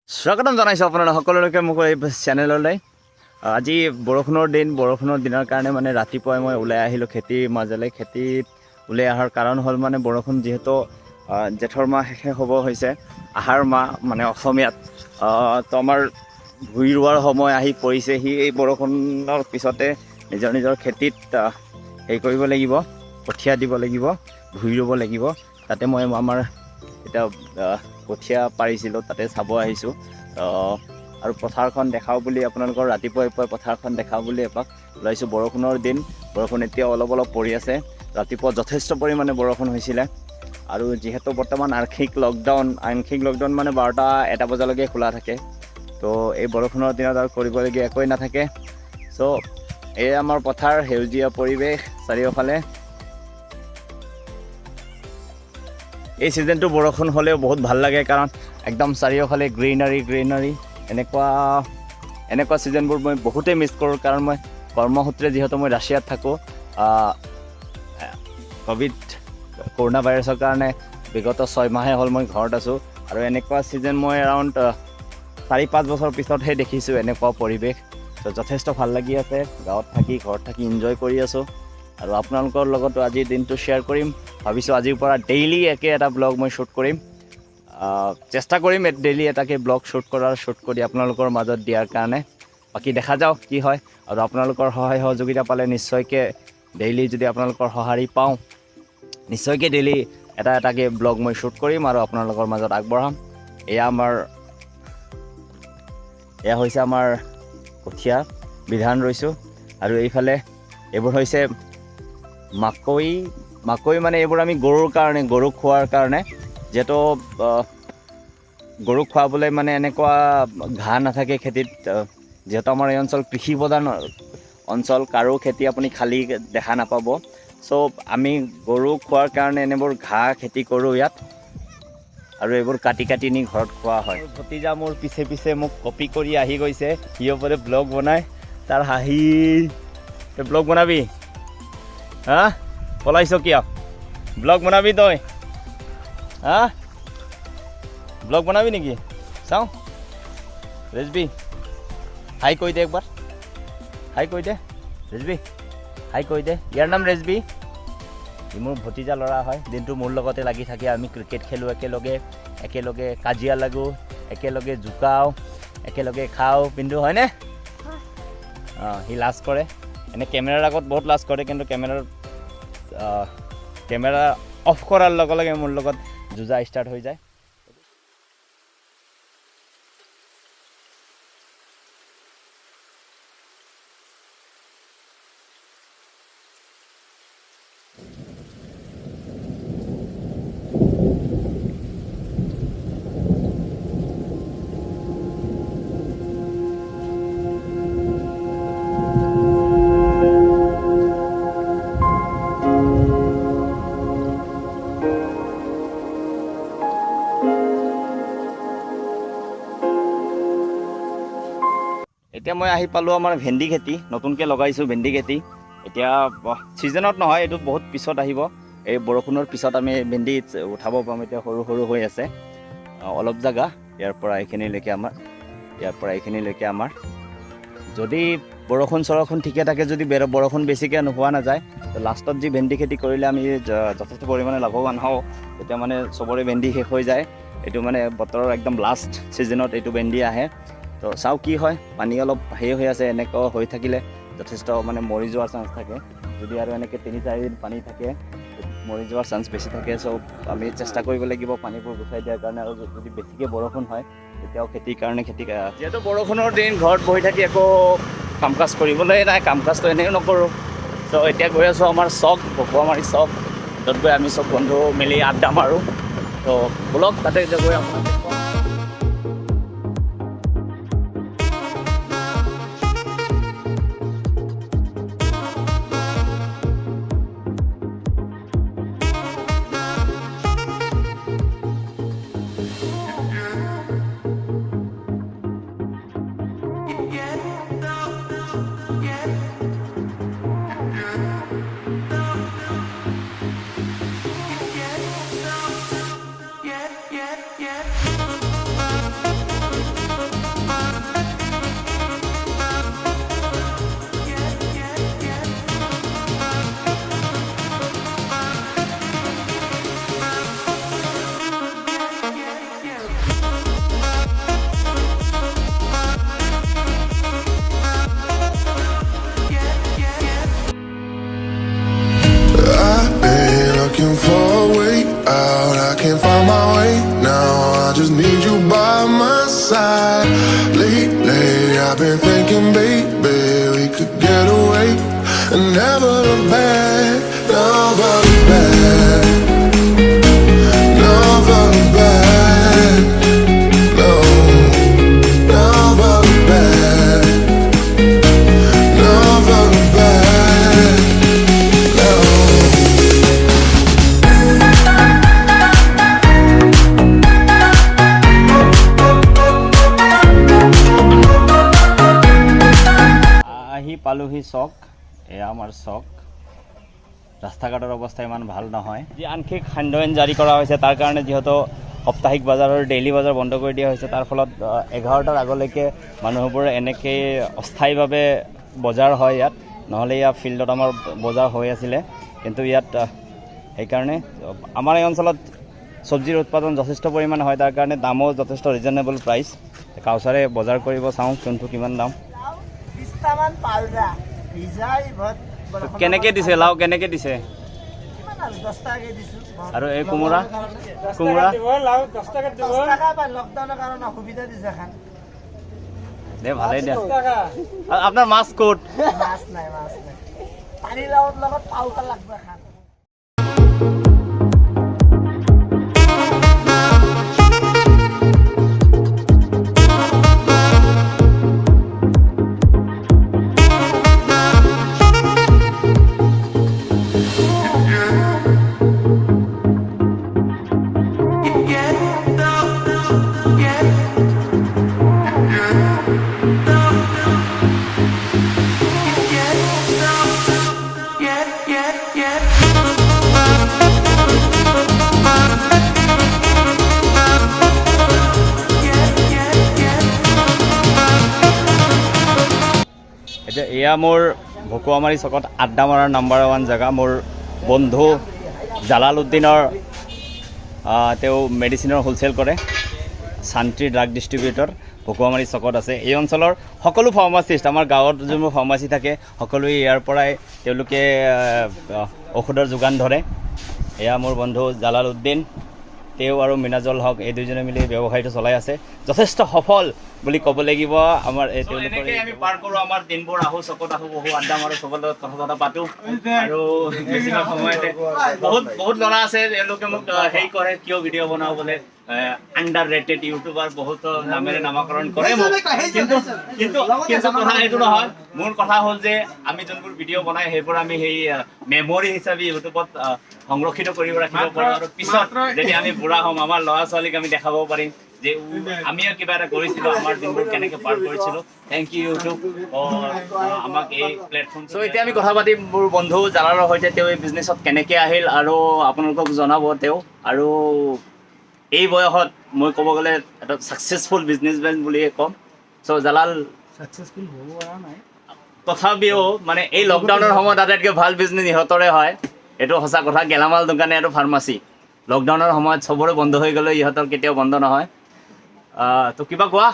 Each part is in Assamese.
স্বাগতম জনাইছো আপোনালোক সকলোকে মোক এই চেনেললৈ। আজি বৰষুণৰ দিনৰ কাৰণে মানে ৰাতিপুৱাই মই ওলাই আহিলোঁ খেতিৰ মাজলৈ। খেতিত ওলাই অহাৰ কাৰণ হ'ল মানে বৰষুণ যিহেতু জেঠৰ মাহ শেষ হ'ব হৈছে, আহাৰ মাহ মানে অসমীয়াত তো আমাৰ ভূঁই ৰোৱাৰ সময় আহি পৰিছেহি। এই বৰষুণৰ পিছতে নিজৰ খেতিত হেৰি কৰিব লাগিব, কঠীয়া দিব লাগিব, ভূঁই ৰুব লাগিব। তাতে মই আমাৰ এতিয়া কঠীয়া পাৰিছিলোঁ, তাতে চাব আহিছোঁ আৰু পথাৰখন দেখাওঁ বুলি আপোনালোকৰ ৰাতিপুৱাই পথাৰখন দেখাওঁ বুলি এপাক ওলাইছোঁ। বৰষুণৰ দিন, বৰষুণ এতিয়া অলপ পৰি আছে। ৰাতিপুৱা যথেষ্ট পৰিমাণে বৰষুণ হৈছিলে আৰু যিহেতু বৰ্তমান আংশিক লকডাউন মানে 12টা-1টা বজালৈকে খোলা থাকে। তো এই বৰষুণৰ দিনত আৰু কৰিবলগীয়া একোৱেই নাথাকে। চ' এই আমাৰ পথাৰ, সেউজীয়া পৰিৱেশ চাৰিওফালে। এই ছিজনটো বৰষুণ হ'লেও বহুত ভাল লাগে, কাৰণ একদম চাৰিওফালে গ্ৰীনাৰী। এনেকুৱা ছিজনবোৰ মই বহুতেই মিছ কৰোঁ, কাৰণ মই কৰ্মসূত্ৰে যিহেতু মই ৰাছিয়াত থাকোঁ। কৰোণা ভাইৰাছৰ কাৰণে বিগত 6 মাহে হ'ল মই ঘৰত আছোঁ, আৰু এনেকুৱা ছিজন মই এৰাউণ্ড 4-5 বছৰ পিছতহে দেখিছোঁ এনেকুৱা পৰিৱেশ। তো যথেষ্ট ভাল লাগি আছে ঘৰত থাকি এনজয় কৰি আছোঁ, আৰু আপোনালোকৰ লগতো আজিৰ দিনটো শ্বেয়াৰ কৰিম। ভাবিছোঁ আজিৰ পৰা ডেইলি এটা ব্লগ মই শ্বুট কৰিম, চেষ্টা কৰিম ডেইলি এটাকে ব্লগ শ্বুট কৰি আপোনালোকৰ মাজত দিয়াৰ কাৰণে। বাকী দেখা যাওক কি হয়, আৰু আপোনালোকৰ সহায় সহযোগিতা পালে নিশ্চয়কৈ ডেইলি যদি আপোনালোকৰ সঁহাৰি পাওঁ, নিশ্চয়কৈ ডেইলি এটাকে ব্লগ মই শ্বুট কৰিম আৰু আপোনালোকৰ মাজত আগবঢ়াম। এয়া হৈছে আমাৰ কঠীয়া বিধান ৰৈছোঁ, আৰু এইফালে এইবোৰ হৈছে মাকৈ মানে এইবোৰ আমি গৰুক খোৱাৰ কাৰণে, যিহেতু গৰুক খুৱাবলৈ মানে এনেকুৱা ঘাঁহ নাথাকে খেতিত। যিহেতু আমাৰ এই অঞ্চল কৃষি প্ৰধান অঞ্চল, কাৰো খেতি আপুনি খালী দেখা নাপাব। চ' আমি গৰুক খোৱাৰ কাৰণে এনেবোৰ ঘাঁহ খেতি কৰোঁ ইয়াত, আৰু এইবোৰ কাটি নি ঘৰত খোৱা হয়। ভতিজা মোৰ পিছে মোক কপি কৰি আহি গৈছে, সি ওপৰে ব্লগ বনাই, তাৰ হাঁহি। তই ব্লগ বনাবি? হা, পলাইছ কিয়? ব্লগ বনাবি তই? হা, ব্লগ বনাবি নেকি? চাওঁ ৰেজবি, হাই কৈ দে একবাৰ, হাই কৈ দে ৰেজবি, হাই কৈ দে। ইয়াৰ নাম ৰেজবি, ই মোৰ ভতিজা ল'ৰা হয়। দিনটো মোৰ লগতে লাগি থাকে, আমি ক্ৰিকেট খেলোঁ একেলগে কাজিয়া লাগোঁ, একেলগে জোকাওঁ, একেলগে খাওঁ, পিন্ধো, হয়নে? সি লাজ কৰে, এনে কেমেৰাৰ আগত বহুত লাজ কৰে, কিন্তু কেমেৰা অফ কৰাৰ লগে লগে মোৰ লগত যুঁজা ষ্টাৰ্ট হৈ যায়। এতিয়া মই আহি পালোঁ আমাৰ ভেন্দি খেতি, নতুনকৈ লগাইছোঁ ভেন্দি খেতি। এতিয়া ছিজনত নহয়, এইটো বহুত পিছত আহিব। এই বৰষুণৰ পিছত আমি ভেন্দি উঠাব পাম। এতিয়া সৰু হৈ আছে, অলপ জেগা, ইয়াৰ পৰা এইখিনিলৈকে আমাৰ। যদি বৰষুণ ঠিকে থাকে, যদি বৰষুণ বেছিকৈ নোহোৱা নাযায়, লাষ্টত যি ভেন্দি খেতি কৰিলে আমি যথেষ্ট পৰিমাণে লাভৱান হওঁ। তেতিয়া মানে চবৰে ভেন্দি শেষ হৈ যায়। এইটো মানে বতৰৰ একদম লাষ্ট ছিজনত এইটো ভেন্দি আহে। তো চাওঁ কি হয়, পানী অলপ হৈ আছে, এনেকুৱা হৈ থাকিলে যথেষ্ট মানে মৰি যোৱাৰ চান্স থাকে। যদি আৰু এনেকৈ 3-4 দিন পানী থাকে, মৰি যোৱাৰ চান্স বেছি থাকে। চ' আমি চেষ্টা কৰিব লাগিব পানীবোৰ গুচাই দিয়াৰ কাৰণে, আৰু যদি বেছিকৈ বৰষুণ হয় তেতিয়াও খেতিৰ কাৰণে যিহেতু বৰষুণৰ দিন, ঘৰত বহি থাকি একো কাম কাজ কৰিবলৈ নাই, কাম কাজটো এনেও নকৰোঁ। চ' এতিয়া গৈ আছোঁ আমাৰ ভকুৱামাৰী চক, য'ত গৈ আমি চব বন্ধু মিলি আড্ডা মাৰোঁ। তো ব'লক তাতে গৈ আপোনাৰ yeah. side. Lately, I've been thinking, baby, we could get away and never look back, never look back, never look back, no, never look back, never look back, no. আহি পালোহি চক, এয়া আমাৰ চক। ৰাস্তা ঘাটৰ অৱস্থা ইমান ভাল নহয়। যি আংশিক সান্ধ্য জাৰি কৰা হৈছে তাৰ কাৰণে যিহেতু সাপ্তাহিক বজাৰৰ ডেইলি বজাৰ বন্ধ কৰি দিয়া হৈছে, তাৰ ফলত 11টাৰ আগলৈকে মানুহবোৰে এনেকৈ অস্থায়ীভাৱে বজাৰ হয় ইয়াত, নহ'লে ইয়াত ফিল্ডত আমাৰ বজাৰ হৈ আছিলে। কিন্তু ইয়াত সেইকাৰণে আমাৰ এই অঞ্চলত চব্জিৰ উৎপাদন যথেষ্ট পৰিমাণে হয়, তাৰ কাৰণে দামো যথেষ্ট ৰিজনেবল প্ৰাইচ। কাউচাৰে বজাৰ কৰিব চাওঁ কোনটো কিমান দাম। কেনেকৈ দিছে লাও, কেনেকৈ দিছে? আৰু এই কোমোৰা, কোমোৰা দে ভালেই দিয়া। আপোনাৰ মাছ ক'ত? এয়া মোৰ ভকুৱামাৰী চকত আড্ডা মৰাৰ নাম্বাৰ 1 জেগা। মোৰ বন্ধু জালাল উদ্দিনৰ তেওঁ মেডিচিনৰ হোলচেল কৰে, শান্তি ড্ৰাগ ডিষ্ট্ৰিবিউটৰ, ভকুৱামাৰী চকত আছে। এই অঞ্চলৰ সকলো ফাৰ্মাচিষ্ট, আমাৰ গাঁৱত যোনবোৰ ফাৰ্মাচী থাকে সকলোৱে ইয়াৰ পৰাই তেওঁলোকে ঔষধৰ যোগান ধৰে। এয়া মোৰ বন্ধু জালাল উদ্দিন, তেওঁ আৰু মিনাজল হক, এই দুজনে মিলি ব্যৱসায়টো চলাই আছে। যথেষ্ট সফল বুলি ক'ব লাগিব। আমাৰ তেওঁলোকে আমি পাৰ কৰোঁ আমাৰ দিনবোৰ, আহোঁ চকত, আহোঁ বহু আড্ডা মাৰোঁ, চবৰ লগত কথা চথা পাতোঁ। আৰু বেছিভাগ সময়তে বহুত ল'ৰা আছে তেওঁলোকে মোক হেৰি কৰে, কিয় ভিডিঅ' বনাওঁ বোলে, আণ্ডাৰ ৰেটেড ইউটিউবাৰ বহুত নামেৰে নামাকৰণ কৰে মোক। কিন্তু কথা এইটো নহয়। মোৰ কথা হ'ল যে আমি যোনবোৰ ভিডিঅ' বনাই সেইবোৰ আমি সেই মেমৰি হিচাপে ইউটিউবত সংৰক্ষিত কৰিব ৰাখিব পাৰোঁ, আৰু পিছত যদি আমি বুঢ়া হ'ম আমাৰ ল'ৰা ছোৱালীক আমি দেখাব পাৰিম যে আমিও কিবা এটা কৰিছিলোঁ, আমাৰ দিনবোৰ কেনেকৈ পাৰ কৰিছিলোঁ। থেংক ইউ ইউটিউব আমাক এই প্লেটফৰ্ম। চ' এতিয়া আমি কথা পাতিম মোৰ বন্ধু জালালৰ সৈতে। তেওঁ এই বিজনেছত কেনেকৈ আহিল আৰু আপোনালোকক জনাব তেওঁ। আৰু এই বয়সত মই ক'ব গ'লে এটা ছাকচেছফুল বিজনেছমেন বুলিয়ে ক'ম। চ' জালাল ছাকচেছফুল হ'ব পৰা নাই, তথাপিও মানে এই লকডাউনৰ সময়ত আটাইতকৈ ভাল বিজনেছ ইহঁতৰে হয়, এইটো সঁচা কথা। গেলামাল দোকানে আৰু ফাৰ্মাচী লকডাউনৰ সময়ত চবৰে বন্ধ হৈ গ'লে ইহঁতৰ কেতিয়াও বন্ধ নহয়। তো কিবা কোৱা,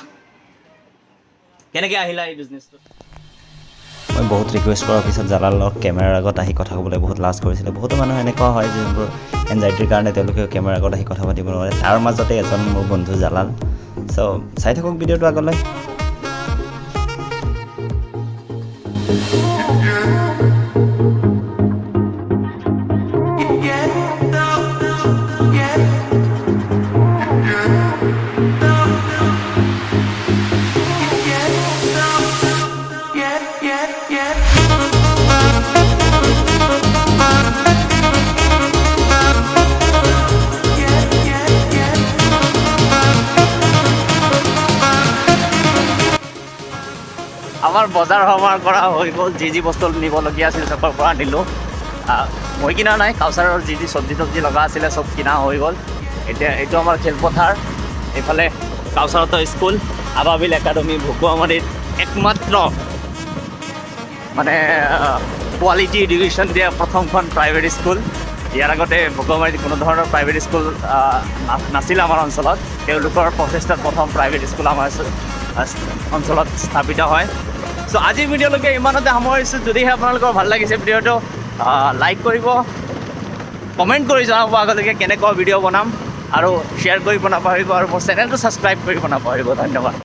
কেনেকৈ আহিলা এই বিজনেছটো? মই বহুত ৰিকুৱেষ্ট কৰাৰ পিছত জালালক কেমেৰাৰ আগত আহি কথা ক'বলৈ বহুত লাজ কৰিছিলে। বহুতো মানুহ এনেকুৱা হয় যোনবোৰ এনজাইটিৰ কাৰণে তেওঁলোকে কেমেৰাৰ আগত আহি কথা পাতিব নোৱাৰে, তাৰ মাজতে এজন মোৰ বন্ধু জালাল। চ' চাই থাকক ভিডিঅ'টো আগলৈ। আমাৰ বজাৰ সমাৰ কৰা হৈ গ'ল। যি বস্তু নিবলগীয়া আছিল চবৰ পৰা নিলোঁ। মই কিনা নাই, কাউচাৰৰ যি চব্জি লগা আছিলে চব কিনা হৈ গ'ল। এতিয়া এইটো আমাৰ খেলপথাৰ, এইফালে কাউচাৰতো স্কুল, আবাবিল একাডেমি ভকুৱামাৰীত একমাত্ৰ মানে কোৱালিটি এডুকেশ্যন দিয়া প্ৰথমখন প্ৰাইভেট স্কুল। ইয়াৰ আগতে ভকুৱামাৰীত কোনো ধৰণৰ প্ৰাইভেট স্কুল নাছিল আমাৰ অঞ্চলত। তেওঁলোকৰ প্ৰচেষ্টাত প্ৰথম প্ৰাইভেট স্কুল আমাৰ অঞ্চলত স্থাপিত হয়। চ' আজিৰ ভিডিঅ'লৈকে ইমানতে সামৰিছোঁ। যদিহে আপোনালোকৰ ভাল লাগিছে ভিডিঅ'টো লাইক কৰিব, কমেণ্ট কৰি জনাব আগলৈকে কেনেকুৱা ভিডিঅ' বনাম। আৰু শ্বেয়াৰ কৰিব নাপাহৰিব আৰু মোৰ চেনেলটো ছাবস্ক্ৰাইব কৰিব নাপাহৰিব ধন্যবাদ